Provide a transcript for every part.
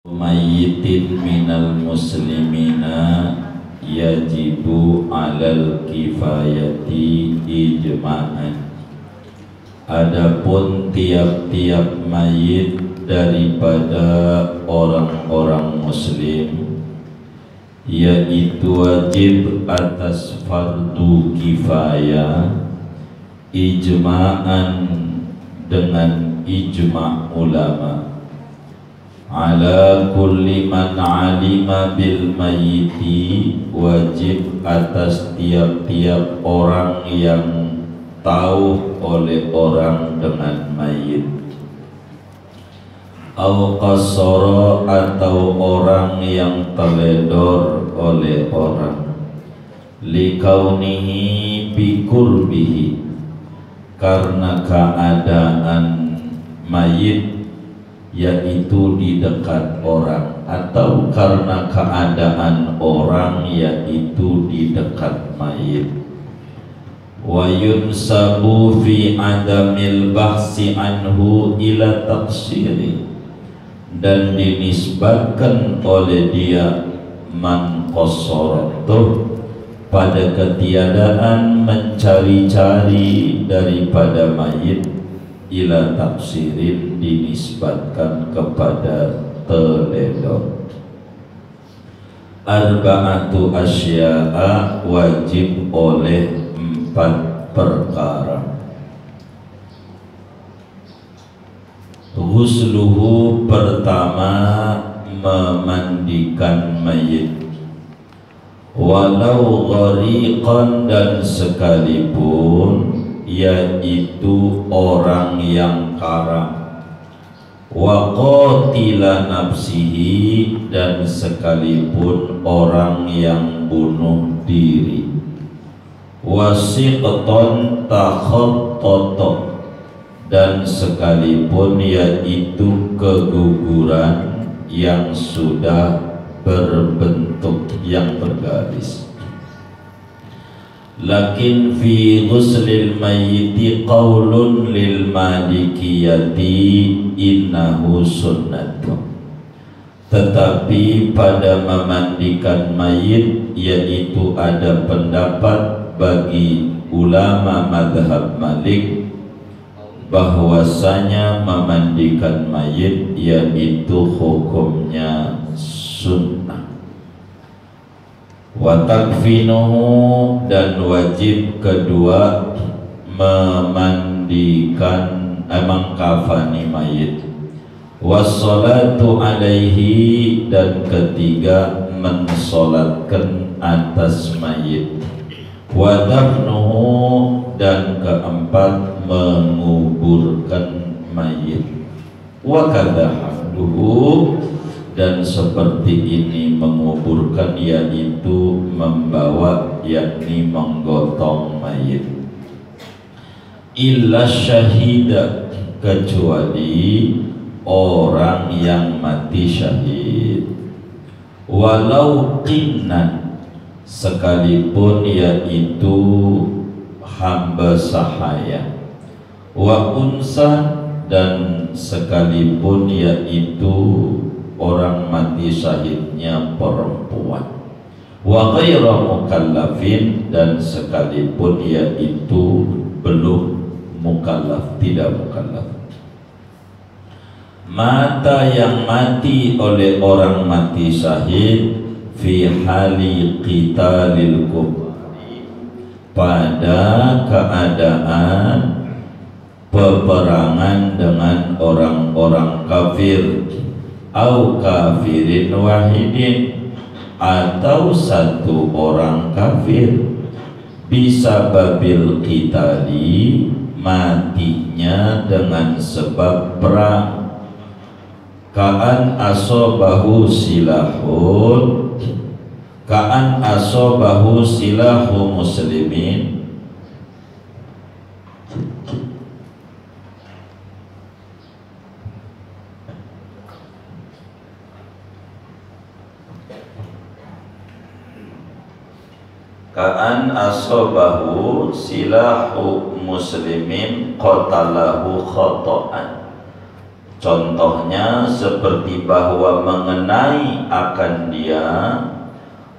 mayyitin minal muslimina yajibu alal kifayati ijma'an. Adapun tiap-tiap mayit daripada orang-orang muslim, yaitu wajib atas fardu kifayah ijma'an dengan ijma' ulama, ala kulli man alima bil mayyiti, wajib atas tiap-tiap orang yang tahu oleh orang dengan mayit, au qasara atau orang yang teledor oleh orang, likaunihi bikurbihi, karena keadaan mayit yaitu di dekat orang, atau karena keadaan orang yaitu di dekat mayit. Wa yunsabu fi adamil bahsi anhu ila taqsiri, dan dinisbatkan oleh dia man qassaratuh pada ketiadaan mencari-cari daripada mayit, ila tafsirin dinisbatkan kepada teledor. Arba'atu asya'a, wajib oleh 4 perkara. Ghusluhu, pertama memandikan mayit, walau ghariqan, dan sekalipun yaitu orang yang karam, wa qatila nafsihi, dan sekalipun orang yang bunuh diri, wasiqton takhattata, dan sekalipun yaitu keguguran yang sudah berbentuk yang bergaris. Lakin fi ghuslil mayyiti qaulun lil malikiyati innahu sunnatun, tetapi pada memandikan mayit yaitu ada pendapat bagi ulama madhab Malik bahwasanya memandikan mayit yaitu hukumnya sunnah. Wa takfinuhu, dan wajib kedua memandikan mengkafani mayit, wassalatu alaihi, dan ketiga mensolatkan atas mayit, wa dafnuhu, dan keempat menguburkan mayit, wa kadha hafduhu, dan seperti ini menguburkan yaitu membawa, yakni menggotong mayit, illa syahida, kecuali orang yang mati syahid, walau qinnan, sekalipun yaitu hamba sahaya, wa unsa, dan sekalipun yaitu orang mati syahidnya perempuan, wa ghaira mukallafin, dan sekalipun yaitu belum mukallaf, tidak mukallaf. Mata yang mati oleh orang mati syahid fi hali qitalil kufari, pada keadaan peperangan dengan orang-orang kafir, au kafirin wahidin, atau satu orang kafir, bisa babil qitali, matinya dengan sebab perang, ka'an asobahu silahun, ka'an asobahu silahu muslimin, ka'an asobahu silahu muslimin qatalahu khata'an, Contohnya seperti bahwa mengenai akan dia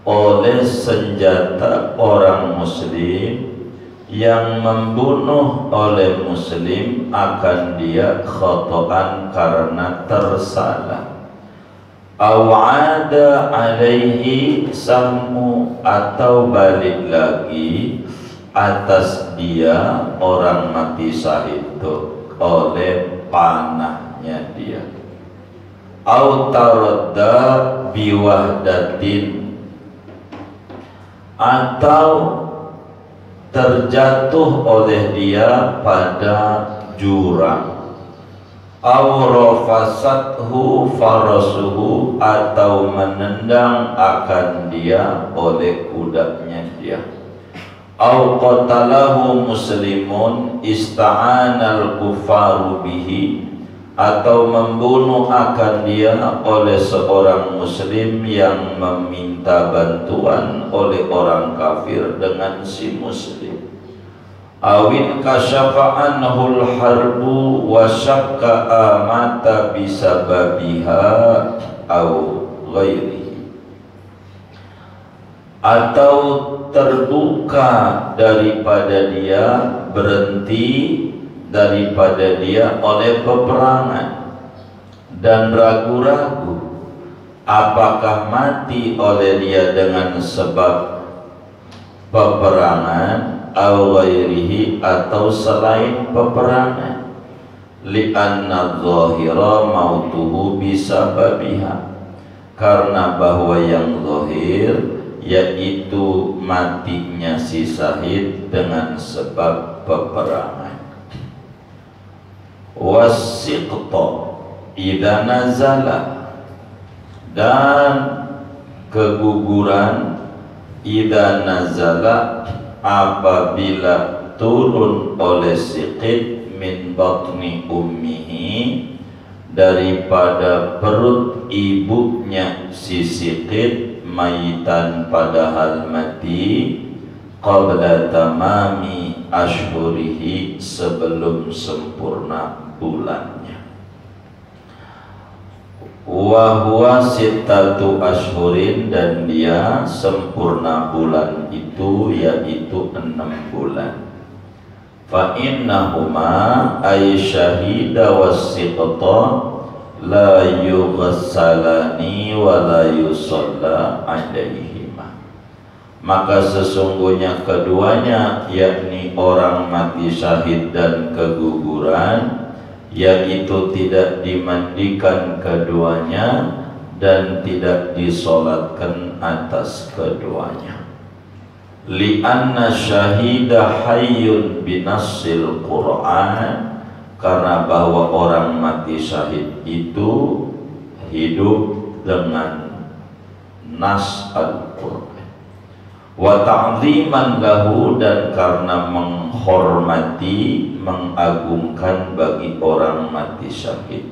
oleh senjata orang muslim yang membunuh oleh muslim akan dia khotoan karena tersalah. Awada alaihi sahmu, atau balik lagi atas dia orang mati syahid itu oleh panahnya dia. Au taradda biwahdatin, atau terjatuh oleh dia pada jurang. Au rafasathu farasuhu, atau menendang akan dia oleh kudanya dia. Au qatalahu muslimun ista'anal kufaru bihi, atau membunuh akan dia oleh seorang muslim yang meminta bantuan oleh orang kafir dengan si muslim. Awin kasyafa anhul harbu wa syakka amata bisababiha au ghairihi, atau terbuka daripada dia, berhenti daripada dia oleh peperangan, dan ragu-ragu apakah mati oleh dia dengan sebab peperangan au ghairihi, atau selain peperangan. Li'anna dhahira mautuhu bisababiha, karena bahwa yang zahir yaitu matinya si syahid dengan sebab peperangan. Wasiqta idza nazala, dan keguguran idza nazala apabila turun oleh siqit min batni ummihi, daripada perut ibunya si siqit, mayitan padahal mati, qabla tamami ashhurihi, sebelum sempurna bulannya. Wa huwa sittatu ashhurin, dan dia sempurna bulan itu yaitu 6 bulan. Fa innahuma ay syahida wasiqta la yughassalani wa la yusalla alaihima, maka sesungguhnya keduanya, yakni orang mati syahid dan keguguran, yaitu tidak dimandikan keduanya dan tidak disolatkan atas keduanya. Li'anna syahida hayyun binassil Qur'an, karena bahwa orang mati syahid itu hidup dengan nas Al-Qur'an. Wa ta'ziman lahu, dan karena menghormati, mengagungkan bagi orang mati syahid.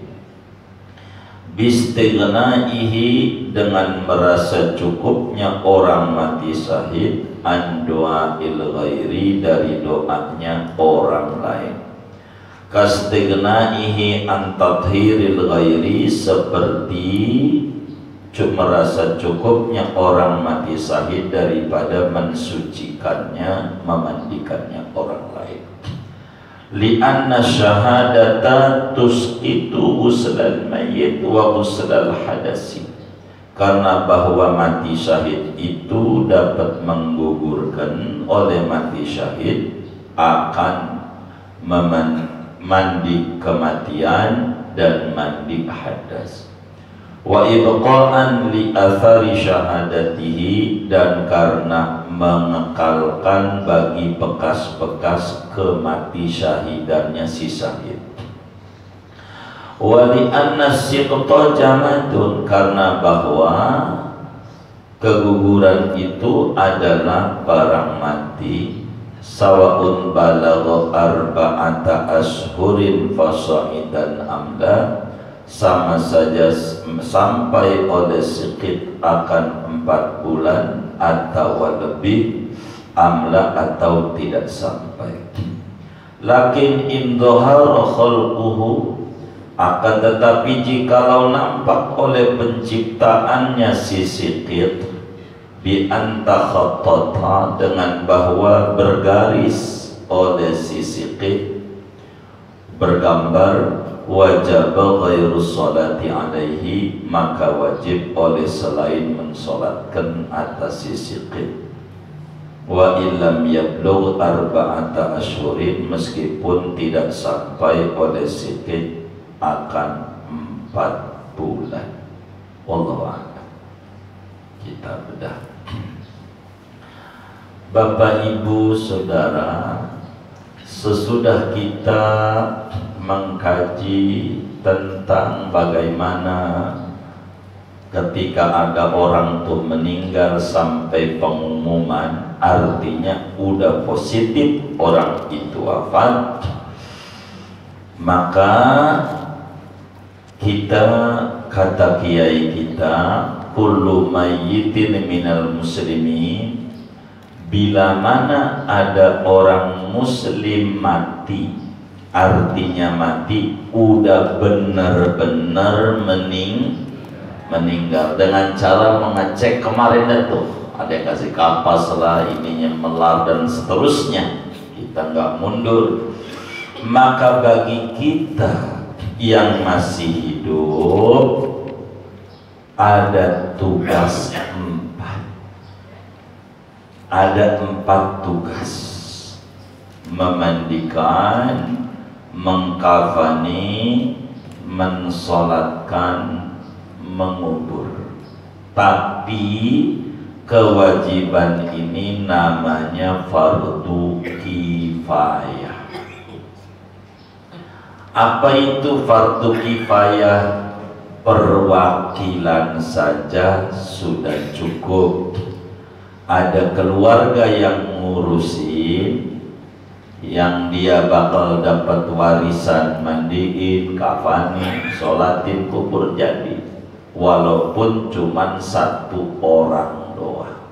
Bistighnaihi, dengan merasa cukupnya orang mati syahid, an du'ail ghairi, dari doanya orang lain. Kastighnaihi an tathhiril ghairi, seperti merasa cukupnya orang mati syahid daripada mensucikannya, memandikannya orang lain. Li'anna syahadata tusqitu ghuslal mayyit wa ghuslal hadasi, karena bahwa mati syahid itu dapat menggugurkan, oleh mati syahid akan mandi kematian dan mandi hadas. Wa ibqa'an li athari syahadatihi, dan karena mengekalkan bagi bekas-bekas kemati syahidannya si syahid. Wa li anna siqta jamadun, karena bahwa keguguran itu adalah barang mati. Sawaun balagha arba'ata ashhurin fasa'idan amla, sama saja sampai oleh sikit akan 4 bulan atau lebih, amla atau tidak sampai. Lakin in dhahara khalquhu, Akan tetapi jikalau nampak oleh penciptaannya sisikit bi anta khattata, dengan bahwa bergaris oleh sisikit, bergambar, wajib ghairu sholati alaihi, maka wajib oleh selain mensolatkan atas sisikit. Wa illam yablugh arba'ata asyhurin, meskipun tidak sampai oleh sikit akan 4 bulan. Wallahu a'lam. Kita bedah. Bapak, Ibu, Saudara, sesudah kita mengkaji tentang bagaimana ketika ada orang tuh meninggal sampai pengumuman, artinya udah positif orang itu wafat, maka kita, kata kiai kita, kullu mayyitin minal muslimin, bila mana ada orang muslim mati, artinya mati udah benar-benar meninggal, dengan cara mengecek kemarin itu ada yang kasih kapas lah, ininya melar dan seterusnya, kita nggak mundur. Maka bagi kita yang masih hidup ada tugas 4. Ada 4 tugas: memandikan, mengkafani, mensolatkan, mengubur. Tapi kewajiban ini namanya fardu kifayah. Apa itu fardu kifayah? Perwakilan saja sudah cukup. Ada keluarga yang ngurusin, yang dia bakal dapat warisan, mandiin, kafani, sholatin, kubur, jadi walaupun cuman 1 orang doang.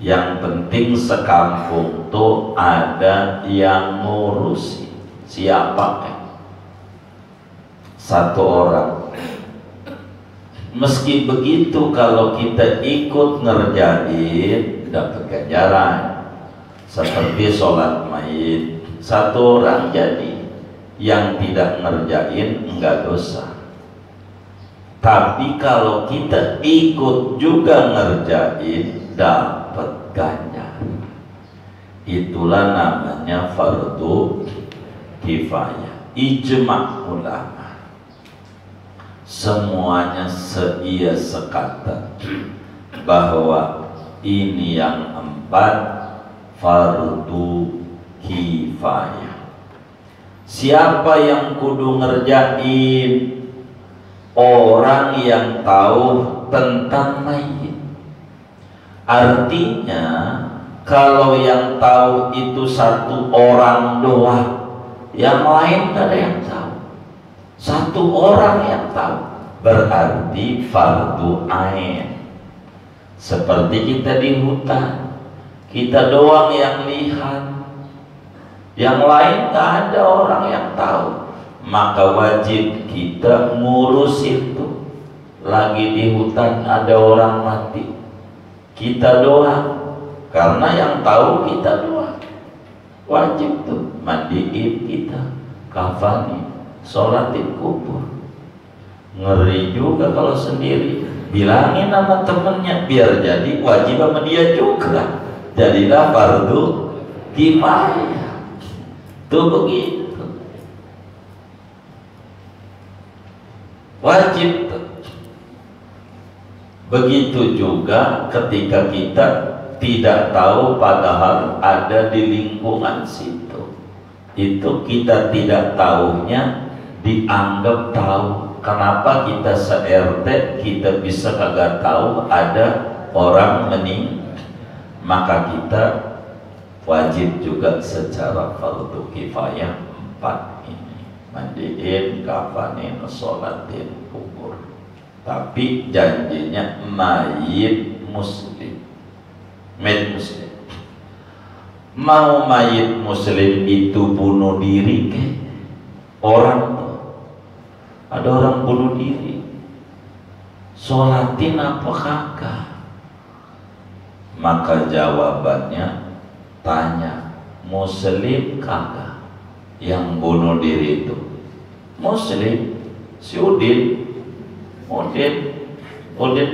Yang penting sekampung tuh ada yang ngurusin. Siapa? 1 orang. Meski begitu, kalau kita ikut ngerjain dapat ganjaran. Seperti sholat mayit, 1 orang jadi, yang tidak ngerjain enggak dosa. Tapi kalau kita ikut juga ngerjain dapat ganjaran. Itulah namanya fardu kifayah. Ijma' ulama semuanya seia sekata bahwa ini yang 4 fardu kifayah. Siapa yang kudu ngerjain? Orang yang tahu tentang mayit. Artinya kalau yang tahu itu 1 orang doang, yang lain tak ada yang tahu. 1 orang yang tahu, berarti fardu ain. Seperti kita di hutan, kita doang yang lihat, yang lain tak ada orang yang tahu, maka wajib kita ngurus itu. Lagi di hutan ada orang mati, kita doang, karena yang tahu kita doang. Wajib tuh mandiin kita, kafani, sholatin kubur. Ngeri juga kalau sendiri. Bilangin sama temennya biar jadi wajib sama dia juga. Jadilah fardu kifayah. Tuh begitu. Wajib. Begitu juga ketika kita tidak tahu padahal ada di lingkungan situ. Itu kita tidak tahunya dianggap tahu. Kenapa kita se-RT kita bisa kagak tahu ada orang meninggal? Maka kita wajib juga secara fardu kifayah 4 ini: mandiin, kafanin, sholatin, kubur. Tapi janjinya mayit muslim. Mayit muslim. Mau mayit muslim itu bunuh diri ke? Orang Ada orang bunuh diri, sholatin apa kagak? Maka jawabannya, tanya, muslim kagak yang bunuh diri itu? Muslim. Si Udin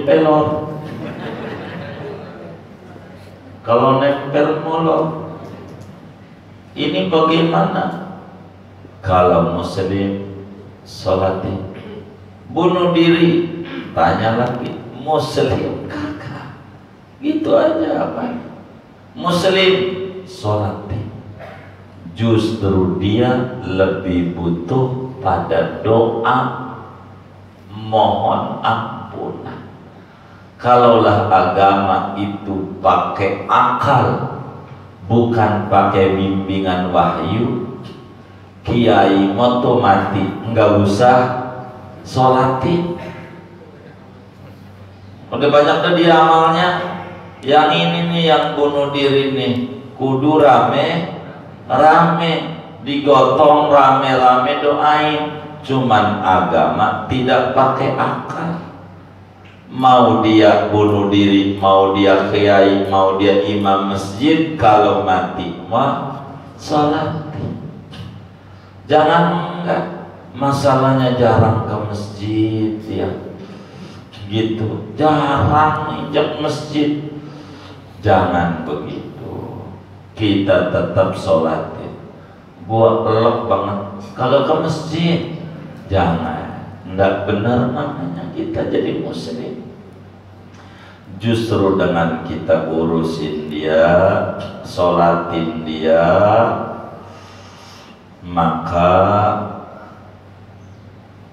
pelor. Kalau nempel mulu, ini bagaimana? Kalau muslim sholatin, bunuh diri, tanya lagi, muslim kagak? Gitu aja apa? Muslim sholatin. Justru dia lebih butuh pada doa mohon ampunan. Kalaulah agama itu pakai akal, bukan pakai bimbingan wahyu, kiai moto mati nggak usah sholatin. Udah banyak tuh dia amalnya. Yang ini nih, yang bunuh diri nih, kudu rame digotong, rame doain. Cuman agama tidak pakai akal. Mau dia bunuh diri, mau dia kiai, mau dia imam masjid, kalau mati mah sholat. Jangan enggak, masalahnya jarang ke masjid ya, gitu, jarang injak masjid. Jangan begitu, kita tetap sholatin. Gua elok banget kalau ke masjid, jangan, enggak benar namanya kita jadi muslim. Justru dengan kita urusin dia, sholatin dia, maka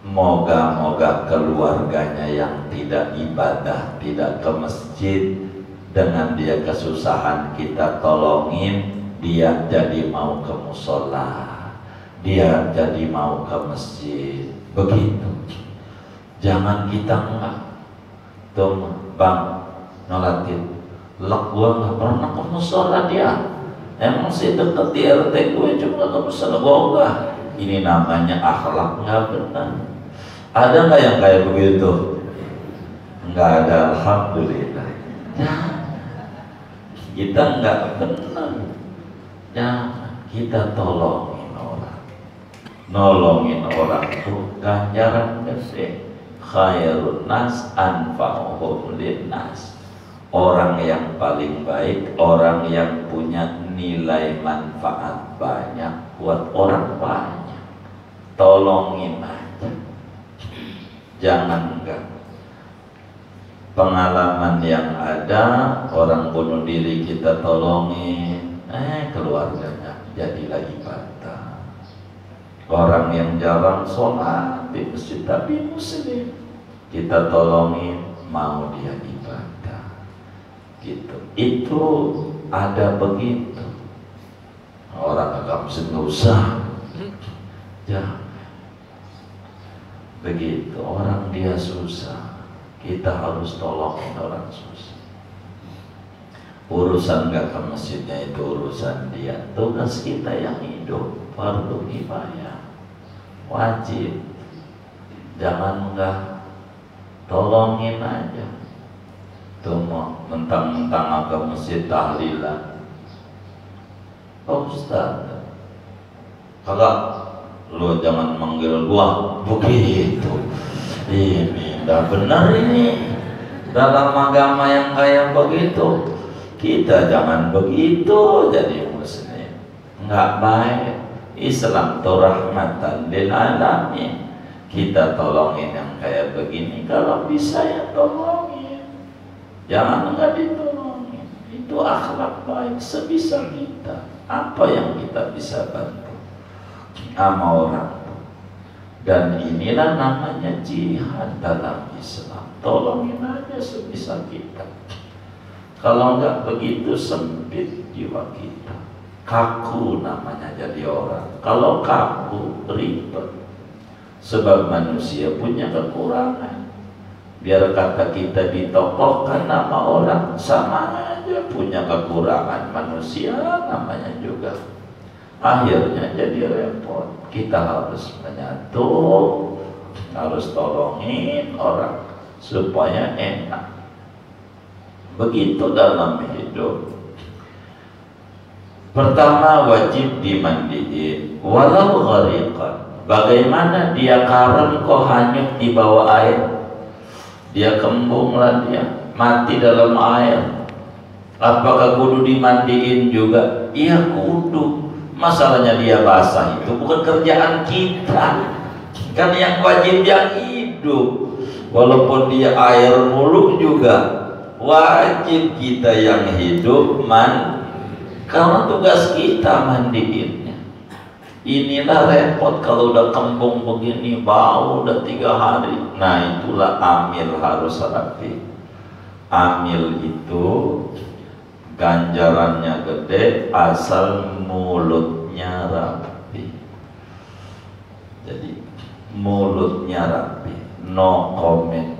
moga-moga keluarganya yang tidak ibadah, tidak ke masjid, dengan dia kesusahan kita tolongin, dia jadi mau ke musola, dia jadi mau ke masjid. Begitu. Jangan kita enggak, tuh bang nolatin, lek gua nggak pernah ke musola dia. Emang sih deket di RT gue cuma ke musola gua. Ini namanya akhlak nggak benar. Ada nggak yang kayak begitu? Nggak ada, alhamdulillah. Ya, kita nggak benar. Ya, kita nolongin orang tuh ganjaran gede. Khairun nas anfa'uhum linnas. Orang yang paling baik, orang yang punya nilai manfaat banyak buat orang banyak. Tolongin aja, jangan enggak. Pengalaman yang ada, orang bunuh diri kita tolongin, keluarganya jadilah ibadah. Orang yang jarang sholat di masjid tapi muslim, kita tolongin, mau dia ibadah. Gitu. Itu ada begitu. Orang agak nggak usah, jangan begitu. Orang dia susah, kita harus tolongin orang susah. Urusan nggak ke masjidnya itu urusan dia. Tugas kita yang hidup, fardu kifayah, wajib. Jangan enggak, tolongin aja. Tuh mau mentang-mentang ke masjid tahlilan, oh Ustaz, kagak, lu jangan manggil gua begitu. Ini udah benar ini. Dalam agama yang kayak begitu, kita jangan begitu jadi muslim. Nggak baik. Islam itu rahmatan lil alamin. Kita tolongin yang kayak begini, kalau bisa ya tolongin. Jangan enggak ditolongin. Itu akhlak baik sebisa kita. Apa yang kita bisa bantu sama orang. Dan inilah namanya jihad dalam Islam. Tolongin aja sebisa kita. Kalau enggak begitu sempit jiwa kita. Kaku namanya jadi orang. Kalau kaku ribet. Sebab manusia punya kekurangan. Biar kata kita ditokohkan nama orang, sama aja punya kekurangan. Manusia namanya juga. Akhirnya jadi repot. Kita harus menyatu, harus tolongin orang supaya enak. Begitu dalam hidup. Pertama wajib dimandiin walau ghariqan. Bagaimana dia karam kok hanyut di bawah air? Dia kembung lah, dia mati dalam air. Apakah kudu dimandiin juga? Iya kudu. Masalahnya dia basah itu bukan kerjaan kita. Kan yang wajib yang hidup. Walaupun dia air mulu juga wajib kita yang hidup karena tugas kita mandiinnya. Inilah repot kalau udah kembung begini, bau udah 3 hari. Nah itulah amil harus rapi. Amil itu ganjarannya gede asal mulutnya rapi. Jadi mulutnya rapi, no comment.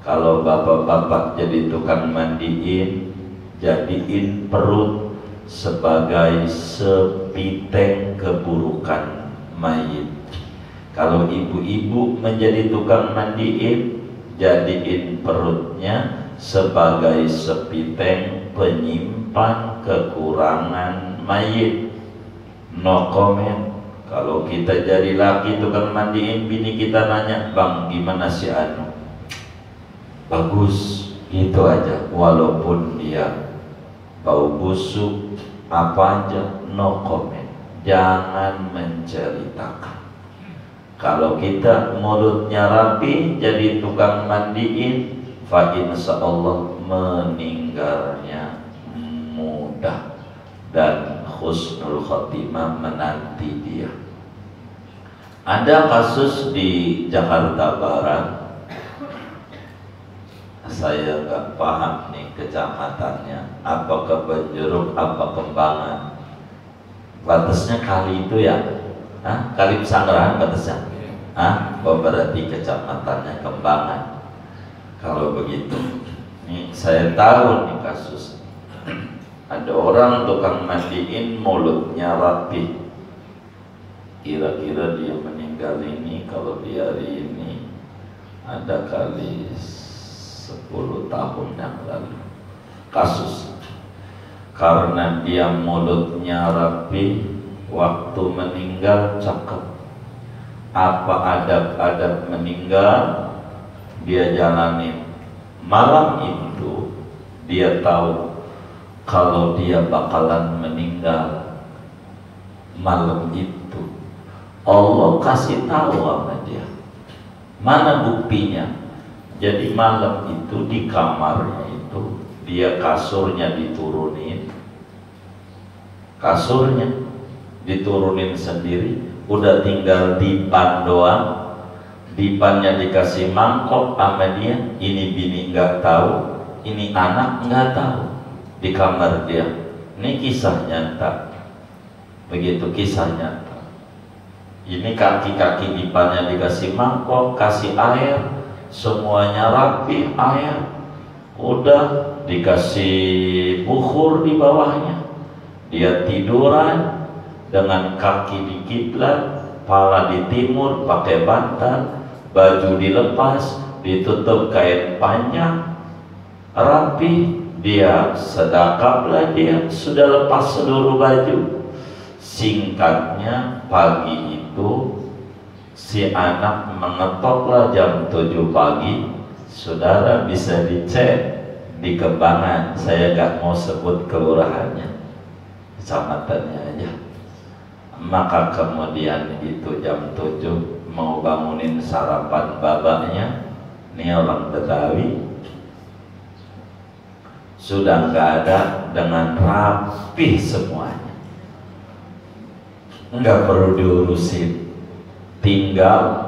Kalau bapak-bapak jadi tukang mandiin, jadiin perut sebagai sepiteng keburukan mayit. Kalau ibu-ibu menjadi tukang mandiin, jadiin perutnya sebagai sepiteng penyimpan kekurangan mayit. No comment. Kalau kita jadi laki tukang mandiin, bini kita nanya, bang gimana si Anu? Bagus, gitu aja. Walaupun dia bau busuk apa aja, no comment. Jangan menceritakan. Kalau kita mulutnya rapi, jadi tukang mandiin, fa insyaallah meninggalnya mudah dan husnul khotimah menanti dia. Ada kasus di Jakarta Barat, saya nggak paham nih kecamatannya, apa Kebenjeruk, apa Kembangan. Batasnya kali itu ya? Kali Pesanggerahan batasnya? Oh berarti kecamatannya Kembangan. Kalau begitu, nih saya tahu nih kasus. Ada orang tukang mandiin mulutnya rapi. Kira-kira dia meninggal ini kalau di hari ini ada kali 10 tahun yang lalu kasus. Karena dia mulutnya rapi, waktu meninggal cakep. Apa adab-adab meninggal dia jalanin. Malam itu dia tahu kalau dia bakalan meninggal malam itu. Allah kasih tahu sama dia. Mana buktinya? Jadi malam itu di kamarnya itu dia kasurnya diturunin, sendiri, udah tinggal dipan doang. Dipannya dikasih mangkok sama dia. Ini bini nggak tahu, ini anak nggak tahu. Di kamar dia. Ini kisah nyata. Begitu kisah nyata. Ini kaki-kaki dipannya dikasih mangkok, kasih air, semuanya rapi air. Udah dikasih bukhur di bawahnya. Dia tiduran dengan kaki di kiblat, kepala di timur, pakai bantal, baju dilepas, ditutup kain panjang, rapi. Dia sedekaplah, dia sudah lepas seluruh baju. Singkatnya pagi itu si anak mengetoklah jam 7 pagi. Saudara bisa dicek di Kembangan, saya gak mau sebut kelurahannya, kecamatannya aja. Maka kemudian itu jam 7 mau bangunin sarapan babaknya. Ini orang Betawi sudah nggak ada, dengan rapi semuanya, nggak perlu diurusin, tinggal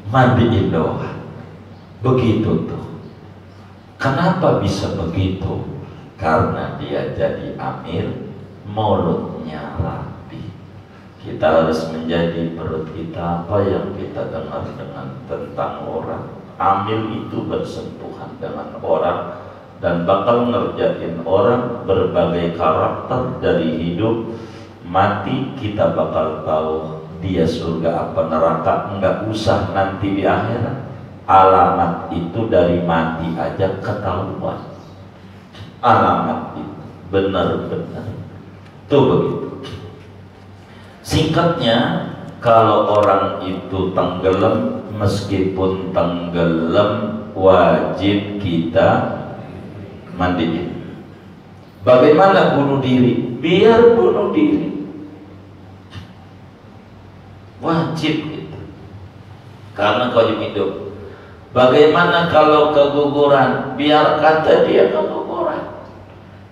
mandiin doang. Begitu tuh. Kenapa bisa begitu? Karena dia jadi amil, mulutnya rapi. Kita harus menjadi perut kita apa yang kita dengar tentang orang. Amil itu bersentuhan dengan orang dan bakal ngerjain orang berbagai karakter dari hidup mati. Kita bakal tahu dia surga apa neraka enggak usah nanti di akhirat. Alamat itu dari mati aja ketahuan. Alamat itu benar-benar tuh begitu. Singkatnya, kalau orang itu tenggelam, meskipun tenggelam wajib kita mandiin. Bagaimana bunuh diri? Biar bunuh diri, wajib gitu, karena kau hidup. Bagaimana kalau keguguran? Biar kata dia keguguran,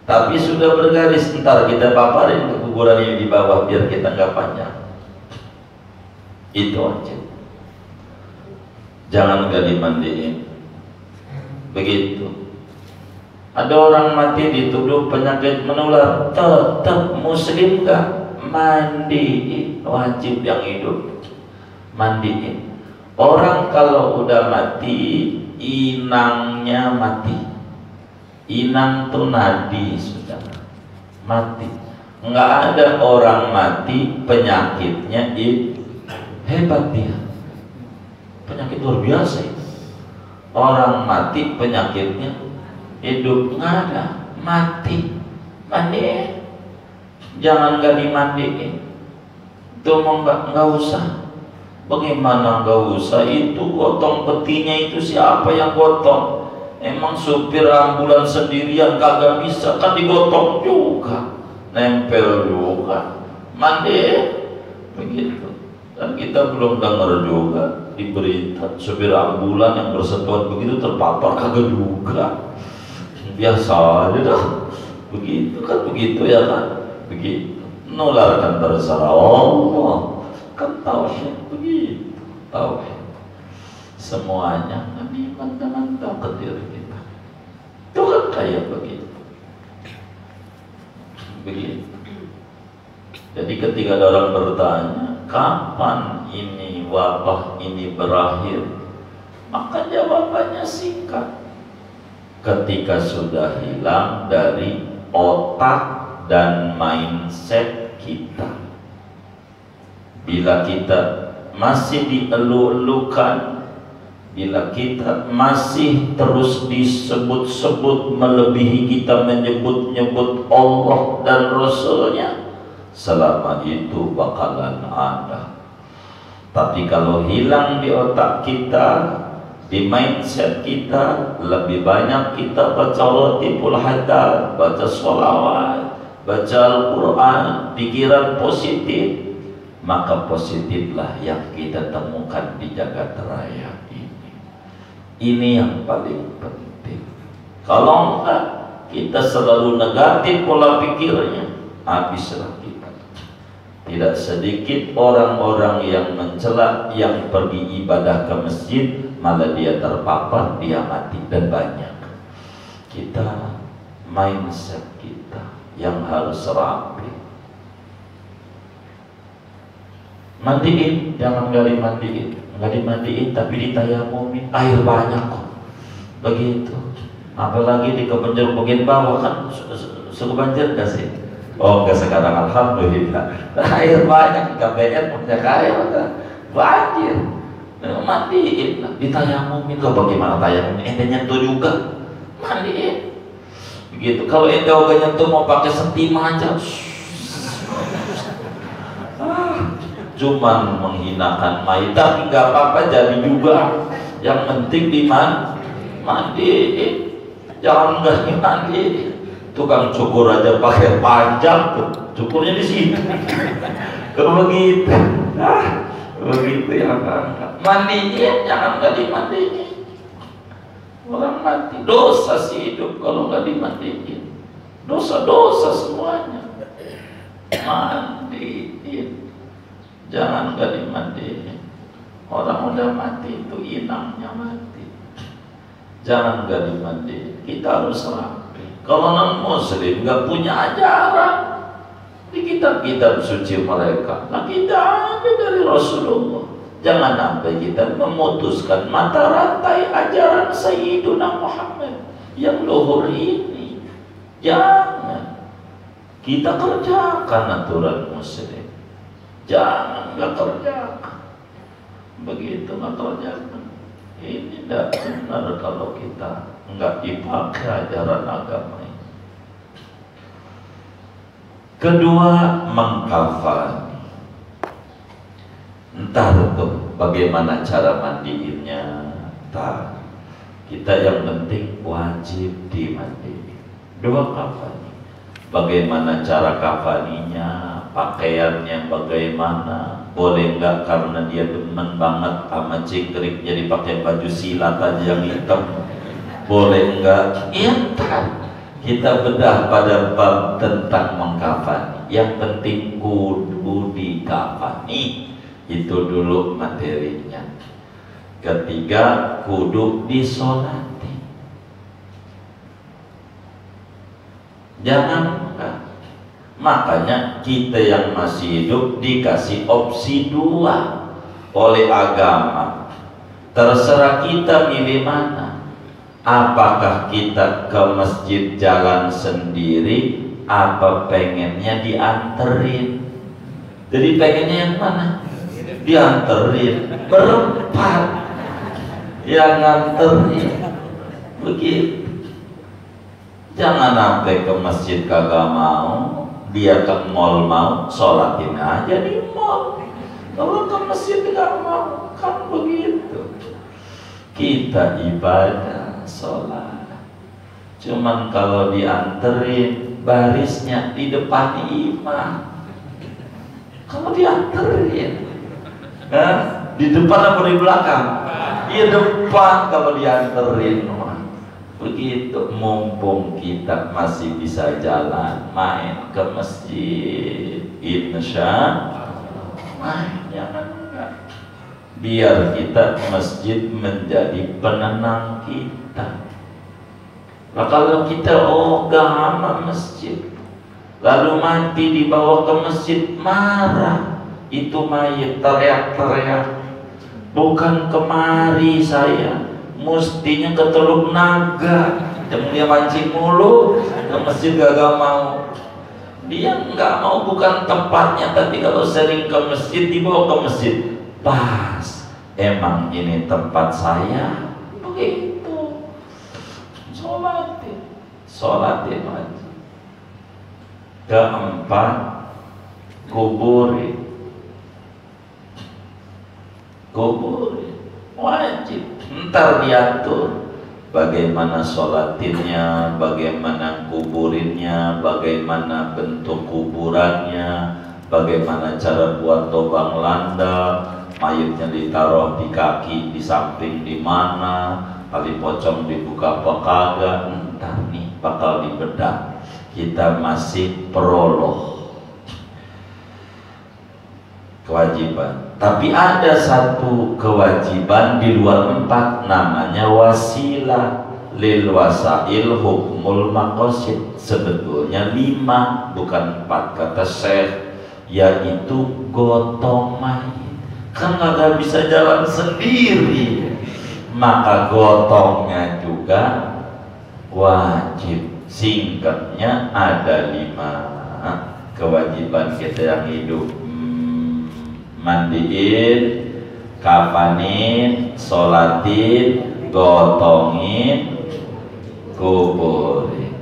tapi sudah bergaris, ntar kita paparin keguguran ini di bawah biar kita nggak panjang. Itu aja. Jangan nggak dimandiin. Begitu. Ada orang mati dituduh penyakit menular, tetap muslim nggak? Mandiin, wajib yang hidup mandiin. Orang kalau udah mati, inangnya mati. Inang tuh nadi sudah mati. Nggak ada orang mati penyakitnya hebat dia. Penyakit luar biasa itu. Orang mati penyakitnya hidup, nggak ada, mati. Mandiin. Jangan nggak dimandiin. Itu mau nggak usah. Bagaimana nggak usah? Itu gotong petinya itu siapa yang gotong? Emang supir ambulan sendirian kagak bisa, kan digotong juga, nempel juga, mandi begitu. Dan kita belum dengar juga di berita supir ambulan yang bersentuhan begitu terpapar, kagak juga. Biasa aja dah, begitu kan, begitu ya kan, begitu. Nularkan terserah Allah. Kan tauhid begitu, tauhid semuanya Nabi mantap-mantap ke diri kita. Itu kan kayak begitu. Jadi ketika ada orang bertanya, kapan ini wabah ini berakhir? Maka jawabannya singkat. Ketika sudah hilang dari otak dan mindset kita. Bila kita masih dielu-elukan, bila kita masih terus disebut-sebut melebihi kita menyebut-nyebut Allah dan Rasulnya, selama itu bakalan ada. Tapi kalau hilang di otak kita, di mindset kita, lebih banyak kita baca Ratibul Haddad, baca sholawat, baca Al-Quran, pikiran positif, maka positiflah yang kita temukan di jagat raya ini. Ini yang paling penting. Kalau enggak, kita selalu negatif pola pikirnya, habislah kita. Tidak sedikit orang-orang yang mencela, yang pergi ibadah ke masjid, malah dia terpapar, dia mati, dan banyak. Kita, mindset kita yang harus rapi. Mandiin, jangan nggak dimandiin, tapi ditayamumin. Air banyak kok, begitu. Apalagi di kepenjuru bagian bawah kan suka banjir nggak sih? Oh nggak sekarang, alhamdulillah. Air banyak, KBR punya air banjir. Mandiin, ditayamumin. Kok bagaimana tayamum? Ente nyentuh juga, mandiin. Begitu. Kalau ente ogah nyentuh mau pakai setim aja. Cuman menghinakan mayat, tapi nggak apa-apa, jadi juga. Yang penting dimandiin, jangan nggak dimandiin. Tukang cukur aja pakai panjang tuh, cukurnya di sini. Begitu, begitu ya kan. Mandiin, jangan nggak dimandiin. Orang mati, dosa sih hidup kalau nggak dimandiin. Dosa-dosa semuanya. Mandiin. Jangan gak dimandiin. Orang udah mati itu inangnya mati. Jangan gak dimandiin. Kita harus rapi. Kalau non muslim gak punya ajaran di kitab-kitab suci mereka, nah kita ada dari Rasulullah. Jangan sampai kita memutuskan mata rantai ajaran Sayyiduna Muhammad yang luhur ini. Jangan. Kita kerjakan aturan muslim. Jangan nggak kerjakan. Begitu nggak kerjakan, ini tidak benar kalau kita nggak dipakai ajaran agama ini. Kedua, mengkafani. Entah tuh bagaimana cara mandiinnya. Entah. Kita yang penting wajib dimandiin. Dua, kafani. Bagaimana cara kafaninya, pakaiannya bagaimana? Boleh nggak karena dia demen banget sama cikrik jadi pakai baju silat aja yang hitam? Boleh nggak? Iya, kita bedah pada bab tentang mengkafani. Yang penting kudu dikafani. Itu dulu materinya. Ketiga, kudu disolati. Jangan enggak. Makanya kita yang masih hidup dikasih opsi dua oleh agama. Terserah kita milih mana. Apakah kita ke masjid jalan sendiri, apa pengennya dianterin? Jadi pengennya yang mana? Dianterin berempat, yang nganterin. Begitu. Jangan sampai ke masjid kagak mau, dia ke mall mau, sholatin aja di mall. Kalau ke masjid gak mau, kan begitu. Kita ibadah, sholat. Cuman kalau dianterin, barisnya di depan imam. Kalau dianterin, di depan apa di belakang? Di depan kalau dianterin. Begitu, mumpung kita masih bisa jalan, main ke masjid, insya main, jangan enggak. Biar kita masjid menjadi penenang kita. Nah, kalau kita ogah sama masjid, lalu mati dibawa ke masjid, marah. Itu mayat teriak-teriak, bukan kemari saya, mestinya ke Teluk Naga. Yang dia mancing mulu, ke masjid gak mau. Dia nggak mau, bukan tempatnya. Tapi kalau sering ke masjid, dibawa ke masjid, pas. Emang ini tempat saya, begitu. Sholatin aja. Keempat, kuburin. Wajib. Ntar diatur bagaimana sholatinnya, bagaimana kuburinnya, bagaimana bentuk kuburannya, bagaimana cara buat lubang landang, mayatnya ditaruh di kaki, di samping di mana, tali pocong dibuka apa kagak. Ntar nih bakal dibedah. Kita masih prolog kewajiban. Tapi ada satu kewajiban di luar empat, namanya wasilah. Lil wasail hukmul maqasid. Sebetulnya 5 bukan 4 kata Syekh, yaitu gotong mayit. Kan nggak bisa jalan sendiri, maka gotongnya juga wajib. Singkatnya ada 5 kewajiban kita yang hidup: mandiin, kafanin, sholatin, gotongin, kuburin.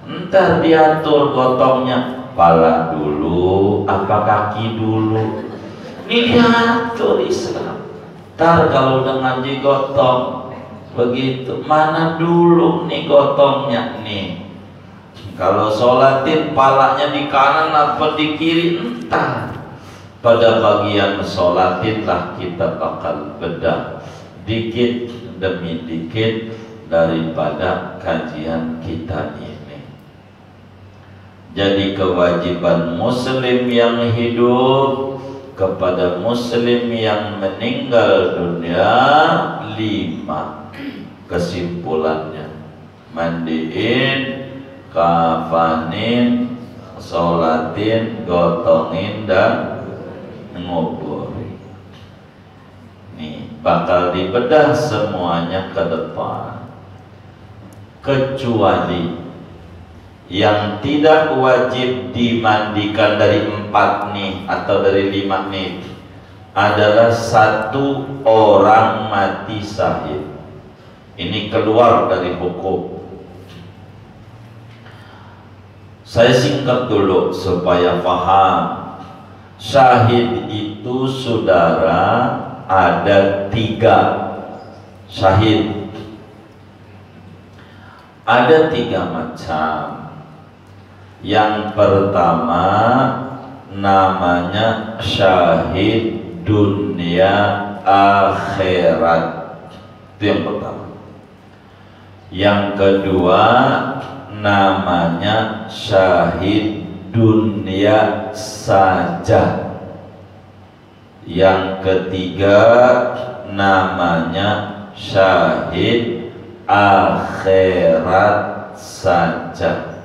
Ntar diatur gotongnya, kepala dulu apa kaki dulu. Ini diatur Islam. Ntar kalau udah ngaji gotong, begitu, mana dulu nih gotongnya nih. Kalau sholatin, palanya di kanan apa di kiri, entar. Pada bagian sholatinlah kita bakal bedah dikit demi dikit daripada kajian kita ini. Jadi kewajiban muslim yang hidup kepada muslim yang meninggal dunia 5. Kesimpulannya, mandiin, kafanin, sholatin, gotongin, dan nguburi. Nih bakal dibedah semuanya ke depan, kecuali yang tidak wajib dimandikan dari 4 nih atau dari 5 nih adalah 1 orang mati syahid. Ini keluar dari hukum. Saya singkat dulu supaya paham. Syahid itu saudara ada 3 syahid. Ada 3 macam. Yang pertama namanya syahid dunia akhirat. Itu yang pertama. Yang kedua namanya syahid dunia saja. Yang ketiga namanya syahid akhirat saja.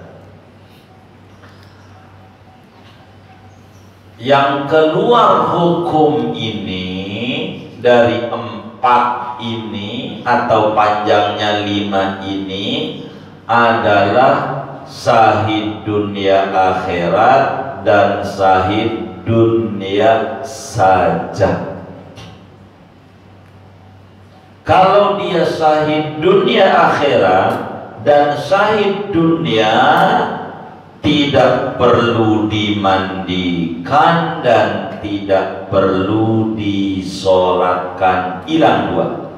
Yang keluar hukum ini dari 4 ini atau panjangnya 5 ini adalah syahid dunia akhirat dan syahid dunia saja. Kalau dia syahid dunia akhirat dan syahid dunia, tidak perlu dimandikan dan tidak perlu disolatkan, hilang 2.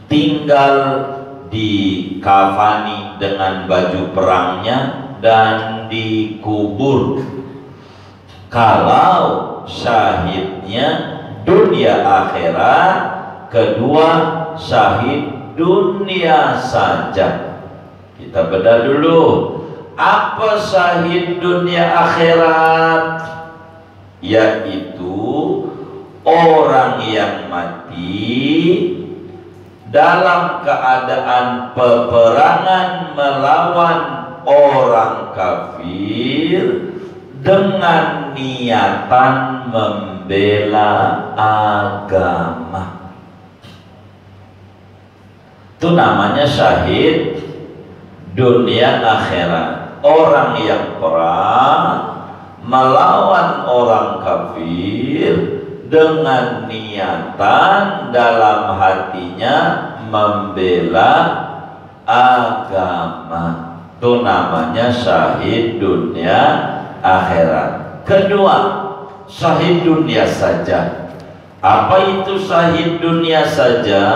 Tinggal dikafani dengan baju perangnya dan dikubur. Kalau syahidnya dunia akhirat, kedua syahid dunia saja. Kita bedah dulu. Apa syahid dunia akhirat? Yaitu orang yang mati dalam keadaan peperangan melawan orang kafir dengan niatan membela agama. Itu namanya syahid dunia akhirat. Orang yang perang melawan orang kafir dengan niatan dalam hatinya membela agama. Itu namanya syahid dunia akhirat. Kedua, syahid dunia saja. Apa itu syahid dunia saja?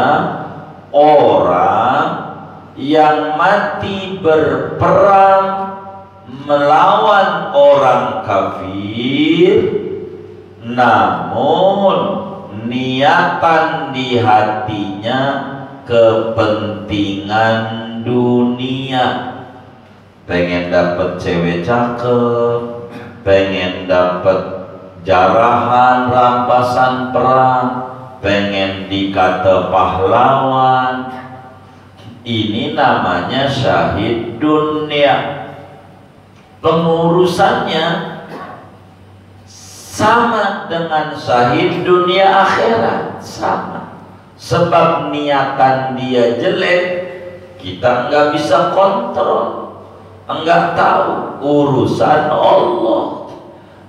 Orang yang mati berperang melawan orang kafir, namun niatan di hatinya kepentingan dunia, pengen dapat cewek cakep, pengen dapat jarahan rampasan perang, pengen dikata pahlawan. Ini namanya syahid dunia. Pengurusannya sama dengan syahid dunia akhirat, sama. Sebab niatan dia jelek, kita nggak bisa kontrol, nggak tahu urusan Allah,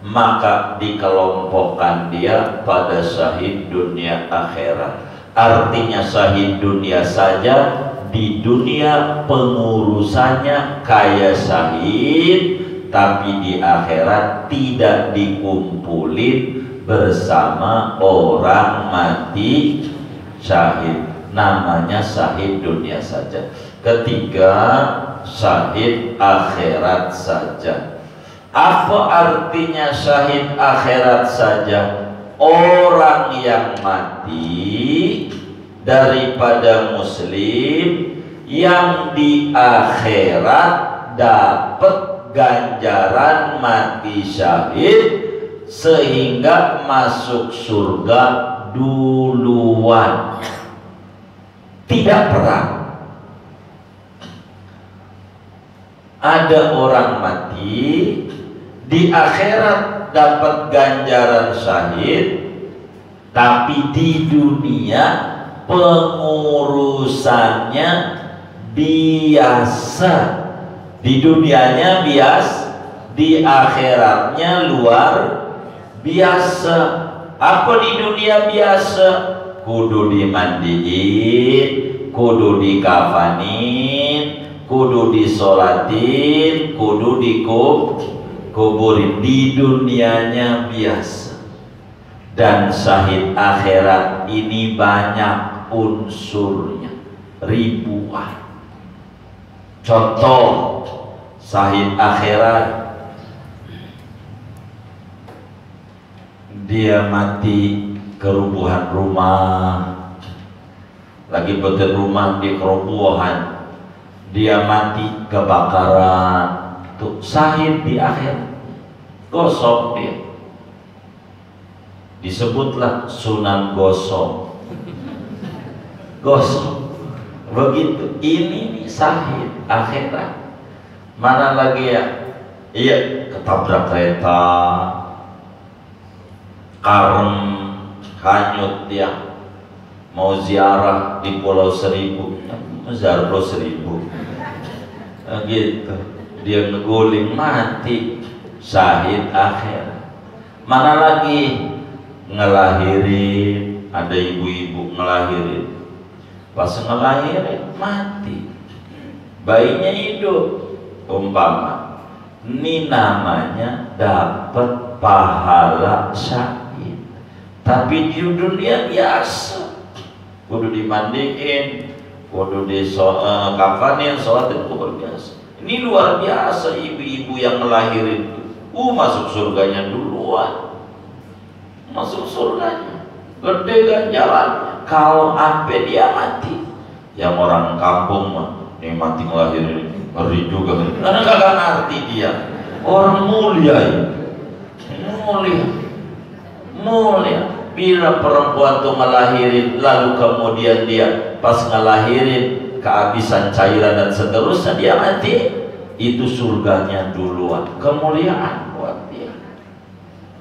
maka dikelompokkan dia pada syahid dunia akhirat. Artinya syahid dunia saja, di dunia pengurusannya kayak syahid, tapi di akhirat tidak dikumpulin bersama orang mati syahid. Namanya syahid dunia saja. Ketiga, syahid akhirat saja. Apa artinya syahid akhirat saja? Orang yang mati daripada muslim yang di akhirat dapat ganjaran mati syahid sehingga masuk surga duluan, tidak perang. Ada orang mati di akhirat dapat ganjaran syahid, tapi di dunia pengurusannya biasa, Di dunianya di akhiratnya luar biasa. Apa di dunia biasa? Kudu dimandiin, kudu dikafanin, kudu disolatin, kudu dikuburin. Di dunianya biasa. Dan syahid akhirat ini banyak unsurnya, ribuan. Contoh syahid akhirat, dia mati kerubuhan rumah, lagi betul rumah di kerubuhan, dia mati kebakaran, tuh syahid di akhirat, gosok dia, disebutlah Sunan Gosok. Gosok begitu. Ini syahid akhirat. Mana lagi ya? Iya, ketabrak kereta, karem, hanyut dia, mau ziarah di Pulau Seribu, ziarah Pulau Seribu, gitu, dia ngeguling mati, syahid akhirat. Mana lagi? Ngelahirin, ada ibu-ibu ngelahirin, pas ngelahirin mati, bayinya hidup, umpama ini namanya dapat pahala syahid. Tapi di dunia biasa, kudu dimandiin, kudu dikafanin, sholatin, kubur biasa. Ini luar biasa ibu-ibu yang ngelahirin, masuk surganya duluan, masuk surganya, gede ganjarannya. Kalau sampai dia mati, yang orang kampung mah yang mati ngelahirin ngeri juga, karena kagak ngerti dia. Orang mulia ya, mulia. Bila perempuan tuh ngelahirin, lalu kemudian dia pas ngelahirin kehabisan cairan dan seterusnya, dia mati, itu surganya duluan, kemuliaan buat dia.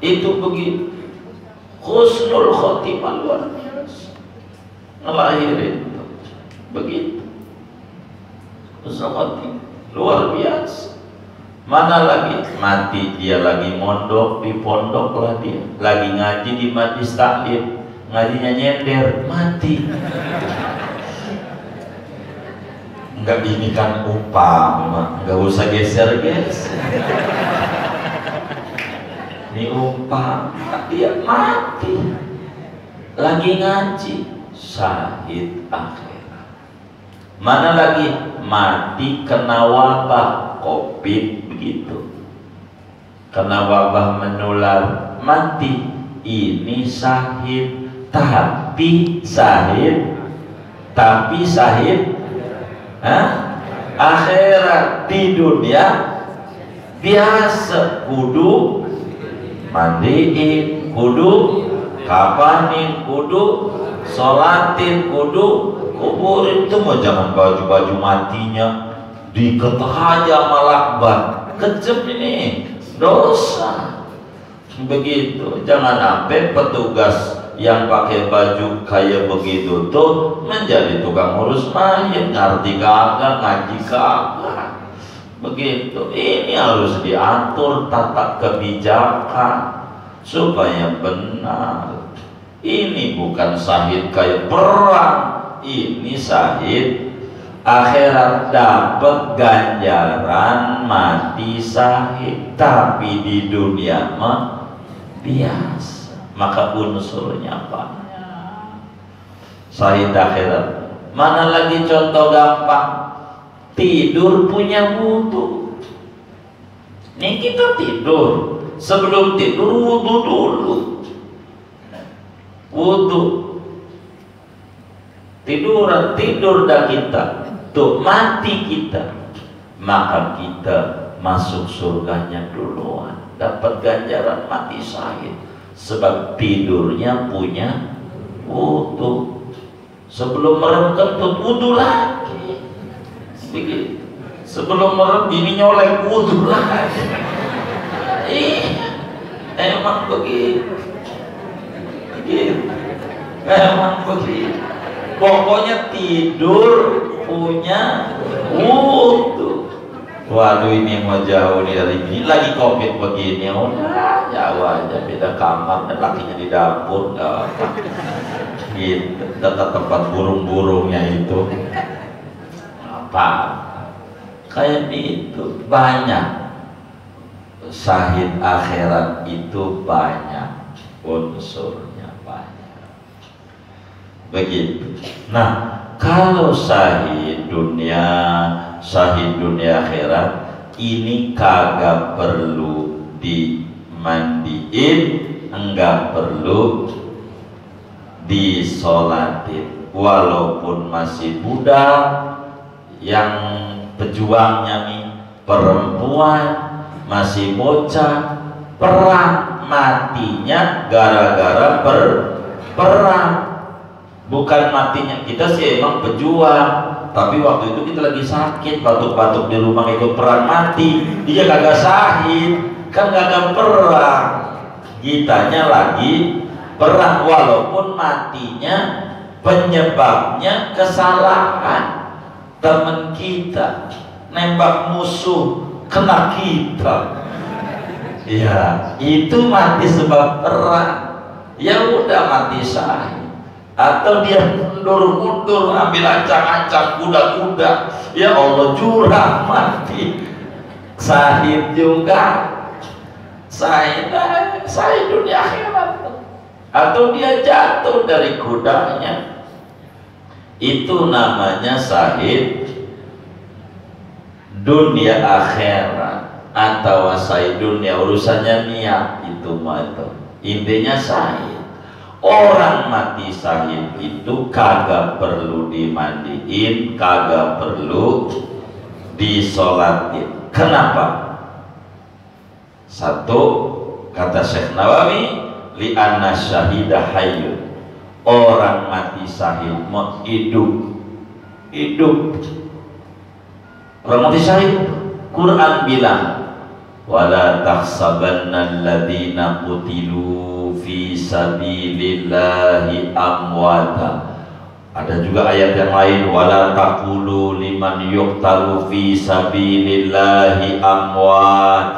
Itu begitu. Husnul khotimah luar biasa. Ngelahirin begitu. Husnul khotimah luar biasa. Mana lagi? Mati dia lagi mondok di pondok lah dia. Lagi ngaji di majlis taklim, ngajinya nyender, mati. Enggak, ini kan umpama, enggak usah geser-geser. Ini umpama, dia mati lagi ngaji, syahid akhirat. Mana lagi? Mati kena wabah COVID begitu, kena wabah menular, mati, ini syahid. Tapi syahid akhirat. Di dunia biasa, kudu mandiin, kudu kapanin, kudu sholatin, kudu kuburin. Itu mah jangan baju-baju matinya diketah aja malakban, kejam ini, dosa. Begitu, jangan sampai petugas yang pakai baju kayak begitu tuh menjadi tukang urus mayat, ngerti kagak, ngaji kagak. Begitu, ini harus diatur tata kebijakan supaya benar. Ini bukan syahid kayak perang, ini syahid akhirat, dapat ganjaran mati syahid. Tapi di dunia mah biasa, maka unsurnya banyak. Syahid akhirat. Mana lagi contoh gampang? Tidur punya wudu. Nih kita tidur, sebelum tidur wudu dulu. Wudu, tidur dah kita, tuh mati kita, maka kita masuk surganya duluan, dapat ganjaran mati syahid, sebab tidurnya punya wudu. Sebelum merem kentut wudu lagi, begitu. Sebelum merem ini nyolek wudu lagi. Emang begitu. Emang begitu. Pokoknya tidur punya wudu. Waduh, ini mau jauh nih dari ini, lagi covid begini, udah jauh aja, beda kamar dan lakinya di dapur, nggak apa gitu, dekat tempat burung-burungnya itu apa kayak itu. Banyak syahid akhirat itu, banyak unsurnya, banyak begitu. Nah, kalau syahid dunia akhirat ini kagak perlu dimandiin, enggak perlu disolatin, walaupun masih budak. Yang pejuangnya nih perempuan, masih bocah, perang, matinya gara-gara perang. Bukan matinya, kita sih emang pejuang, tapi waktu itu kita lagi sakit, batuk-batuk di rumah ikut perang mati, dia kagak syahid, kan kagak perang. Kitanya lagi perang, walaupun matinya penyebabnya kesalahan teman kita, nembak musuh kena kita, ya itu mati sebab perang, ya udah mati syahid. Atau dia mundur-mundur ambil ancang-ancang kuda-kuda, ya Allah jurang mati, syahid juga, syahid dunia akhirat. Atau dia jatuh dari kudanya, itu namanya syahid dunia akhirat. Atau syahid dunia urusannya niat, itu mah itu intinya syahid. Orang mati syahid itu kagak perlu dimandiin, kagak perlu disolatin. Kenapa? Satu, kata Syekh Nawawi, li'anna syahidah hayyun. Orang mati syahid mau hidup. Orang mati syahid, Quran bilang, wala tahsabanna alladhina qutilu fi sabilillahi amwata. Ada juga ayat yang lain, wala taqulu liman yuqtalu fi sabilillahi amwat.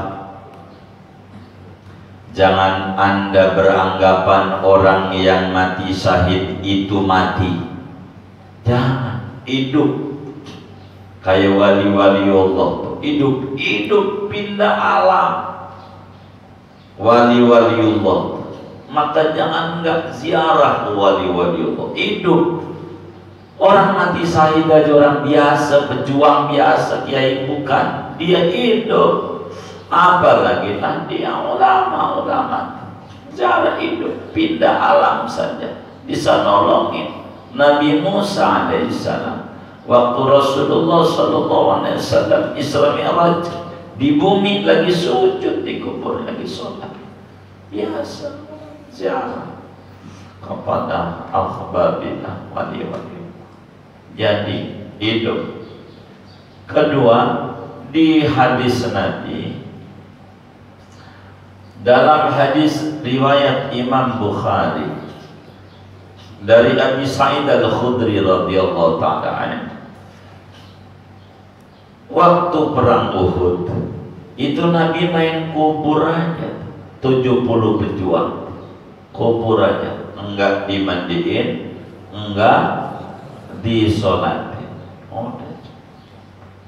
Jangan Anda beranggapan orang yang mati syahid itu mati. Jangan, hidup. Kayak wali-wali Allah tuh hidup pindah alam. Wali-wali Allah, maka jangan nggak ziarah wali-wali Allah, hidup. Orang mati syahid aja orang biasa, pejuang biasa, kiai bukan, dia hidup. Apalagi nanti yang ulama ziarah hidup, pindah alam saja, bisa nolongin. Nabi Musa alaihissalam waktu Rasulullah SAW Isra Mi'raj, di bumi lagi sujud, di kubur lagi sholat, biasa ziarah kepada al-khababillah wali-wali. Jadi hidup. Kedua, di hadis Nabi, dalam hadis riwayat Imam Bukhari dari Abi Sa'id Al-Khudri radhiyallahu ta'ala anhu, waktu perang Uhud itu Nabi main kubur aja, 70 pejuang, kubur aja, enggak dimandiin, enggak disolatin, udah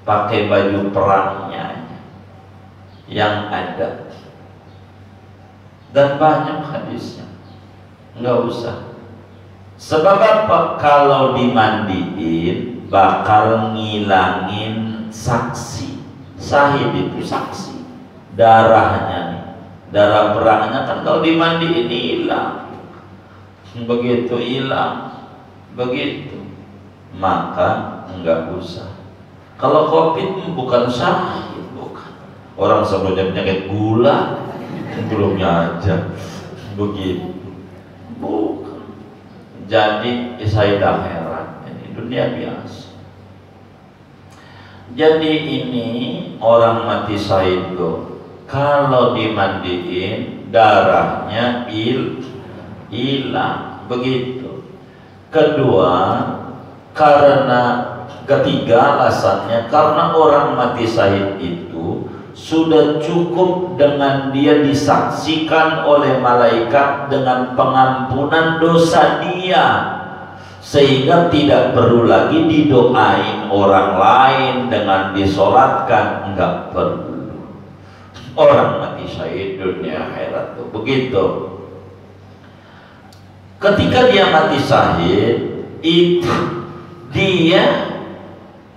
pakai baju perangnya aja yang ada. Dan banyak hadisnya, enggak usah. Sebab apa? Kalau dimandiin bakal ngilangin saksi. Syahid itu saksi, darahnya nih, darah perangnya kan kalau dimandiin hilang. Begitu hilang, begitu, maka enggak usah. Kalau COVID bukan syahid, bukan. Orang sebelumnya penyakit gula, sebelumnya aja begitu, bukan. Jadi syahid akhirat, ini dunia biasa. Jadi ini orang mati syahid tuh, kalau dimandiin darahnya hilang, begitu. Kedua, karena Ketiga alasannya karena orang mati syahid itu sudah cukup dengan dia disaksikan oleh malaikat dengan pengampunan dosa dia, sehingga tidak perlu lagi didoain orang lain dengan disolatkan, enggak perlu. Orang mati syahid dunia akhirat tuh begitu. Ketika dia mati syahid itu dia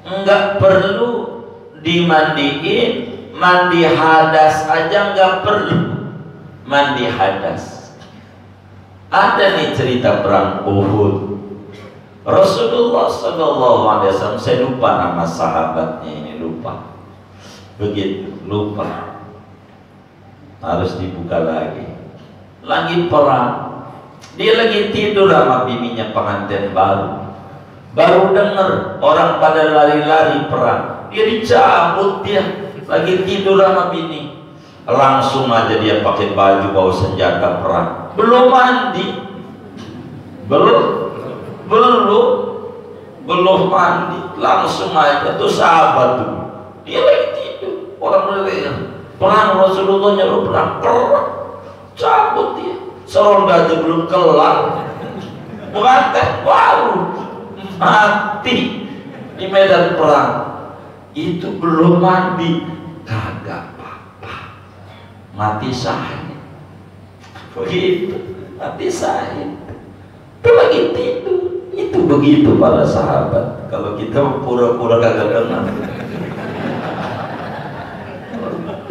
enggak perlu dimandiin, mandi hadas aja enggak perlu mandi hadas. Ada nih cerita perang Uhud. Rasulullah SAW, saya lupa nama sahabatnya ini, lupa. Begitu, lupa. Harus dibuka lagi. Lagi perang. Dia lagi tidur sama bininya pengantin baru. Baru dengar orang pada lari-lari perang, dia dicabut, dia lagi tidur sama bini. Langsung aja dia pakai baju bawa senjata perang. Belum mandi, belum mandi, langsung aja tuh sahabat tuh. Dia lagi tidur, orang lari perang, Rasulullah nyuruh perang, cabut dia. Seronda aja belum kelar, pengantin baru mati di medan perang, itu belum mandi, kagak apa-apa, mati syahid. Begitu, mati syahid. Itu lagi tidur. Itu begitu para sahabat. Kalau kita pura-pura kagak kenal.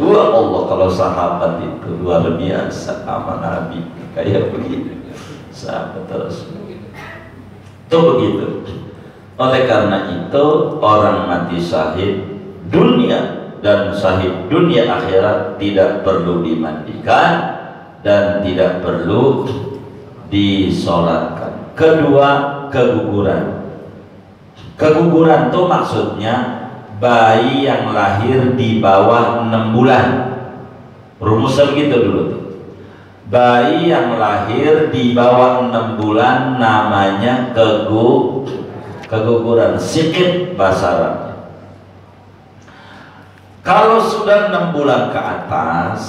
Dua Allah, kalau sahabat itu luar biasa sama Nabi, kayak begitu. Sahabat terus. Itu begitu. Oleh karena itu orang mati syahid dunia dan syahid dunia akhirat tidak perlu dimandikan dan tidak perlu disolatkan. Kedua, keguguran. Keguguran itu maksudnya bayi yang lahir di bawah 6 bulan. Rumusnya begitu dulu tuh. Bayi yang lahir di bawah 6 bulan namanya keguguran, sikit bahasa Arabnya. Kalau sudah 6 bulan ke atas,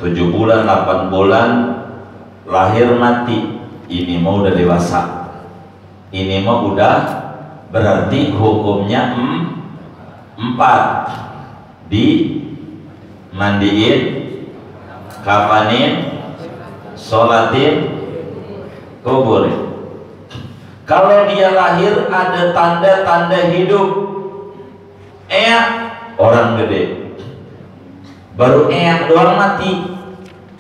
7 bulan, 8 bulan, lahir mati, ini mau udah dewasa, ini mau udah berarti hukumnya 4, dimandiin, kafanin, sholatin, kuburin. Kalau dia lahir ada tanda-tanda hidup, orang gede, baru doang mati,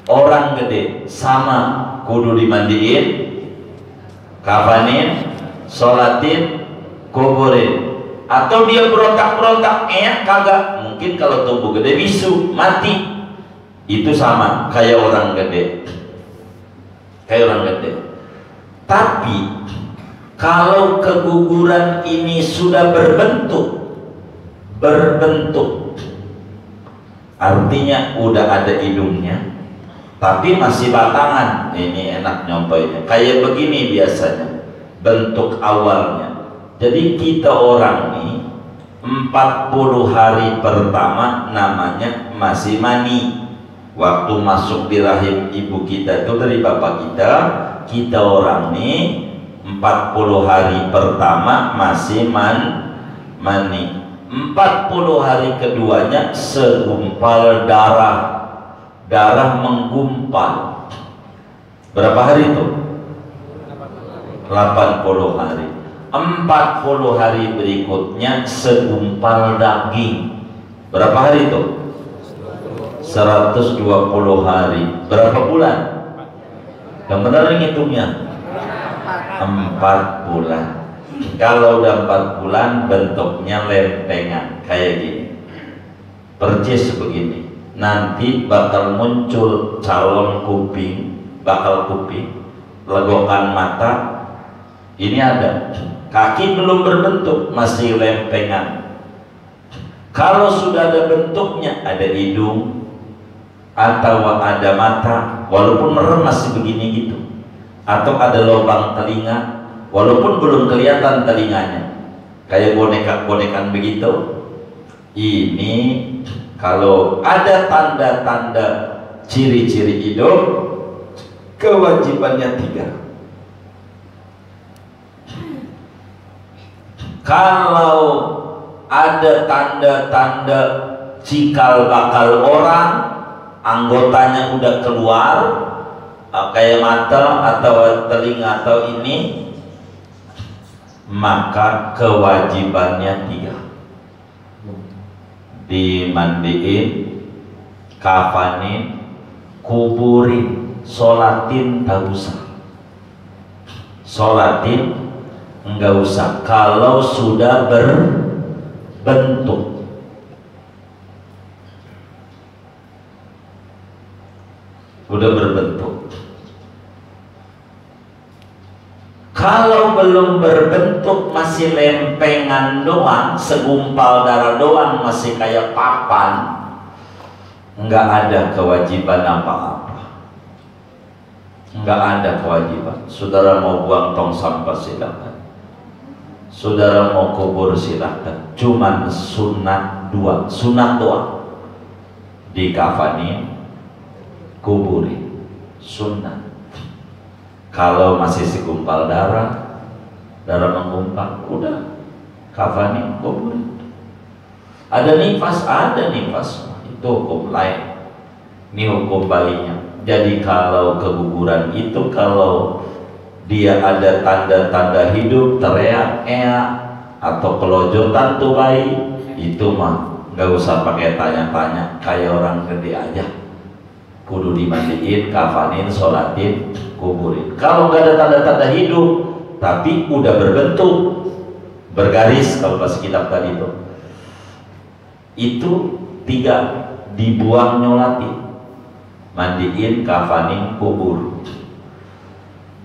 orang gede, sama kudu dimandiin, kafanin, sholatin, kuburin. Atau dia berontak-berontak, kagak, mungkin kalau tubuh gede bisu, mati, itu sama kayak orang gede, Tapi kalau keguguran ini sudah berbentuk, artinya udah ada hidungnya, tapi masih batangan. Ini enak nyontohnya, kayak begini biasanya bentuk awalnya. Jadi kita orang nih 40 hari pertama namanya masih mani. Waktu masuk di rahim ibu kita itu dari bapak kita orang nih 40 hari pertama masih mani. 40 hari keduanya segumpal darah menggumpal. Berapa hari itu? 80 hari. 40 hari berikutnya segumpal daging. Berapa hari itu? 120 hari. Berapa bulan? Yang benar ngitungnya 4 bulan. Kalau udah 4 bulan bentuknya lempengan kayak gini, percis begini. Nanti bakal muncul calon kuping, legokan mata. Ini ada. Kaki belum berbentuk, masih lempengan. Kalau sudah ada bentuknya, ada hidung atau ada mata, walaupun merem masih begini gitu, atau ada lubang telinga walaupun belum kelihatan telinganya, kayak boneka-bonekan begitu. Ini kalau ada tanda-tanda ciri-ciri hidup, kewajibannya 3. Kalau ada tanda-tanda cikal bakal orang, anggotanya udah keluar, kayak mata atau telinga atau ini, maka kewajibannya 3. Dimandiin, kafanin, kuburin, sholatin tak usah. Sholatin enggak usah kalau sudah berbentuk. Udah berbentuk. Kalau belum berbentuk, masih lempengan doang, segumpal darah doang, masih kayak papan, enggak ada kewajiban apa-apa. Enggak ada kewajiban. Saudara mau buang tong sampah silakan. Saudara mau kubur silahkan. Cuman sunat 2, sunat doang. Dikafani, kuburin, sunat. Kalau masih segumpal darah menggumpal, udah kafani, kuburin. Ada nifas, itu hukum lain. Ini hukum bayinya. Jadi kalau keguguran itu, kalau dia ada tanda-tanda hidup, teriak, atau kelojotan tuh bayi, itu mah nggak usah pakai tanya-tanya, kayak orang gede aja. Kudu dimandiin, kafanin, sholatin, kuburin. Kalau nggak ada tanda-tanda hidup, tapi udah berbentuk, bergaris, kalau bahasa kitab tadi itu 3, dibuang, nyolatin, mandiin, kafanin, kubur.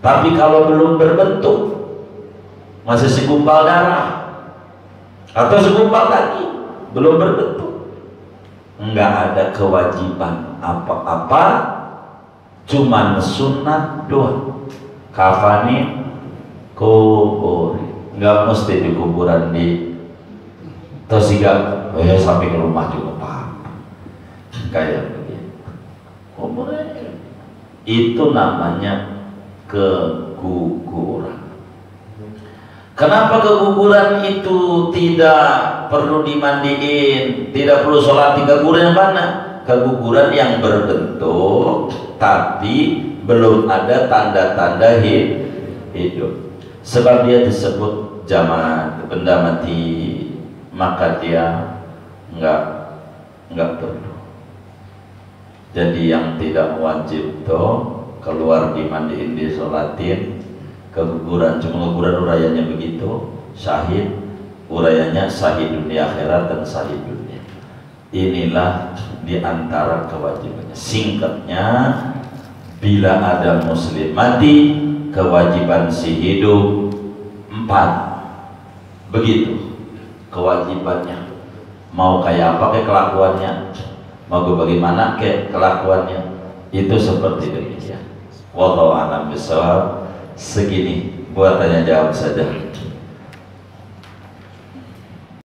Tapi kalau belum berbentuk, masih segumpal darah atau segumpal kaki, belum berbentuk, enggak ada kewajiban apa-apa, cuman sunat doang. Kafani, kubur, enggak mesti di kuburan di Tosiga, sampai ke rumah juga Pak, kayak begitu. Kuburan itu namanya keguguran. Kenapa keguguran itu tidak perlu dimandiin, tidak perlu sholat? Keguguran yang mana? Keguguran yang berbentuk tapi belum ada tanda-tanda hidup. Sebab dia disebut jamaah, benda mati, maka dia enggak perlu. Jadi yang tidak wajib keluar dimandiin, disolatin. Keguguran, cuma keguguran urayanya begitu, syahid, urayanya syahid dunia akhirat dan syahid dunia. Inilah diantara kewajibannya. Singkatnya, bila ada muslim mati, kewajiban si hidup 4. Begitu kewajibannya. Mau kayak apa kayak kelakuannya, mau bagaimana kayak kelakuannya, itu seperti demikian. Wallahu a'lam bishawab. Segini buat tanya jawab saja.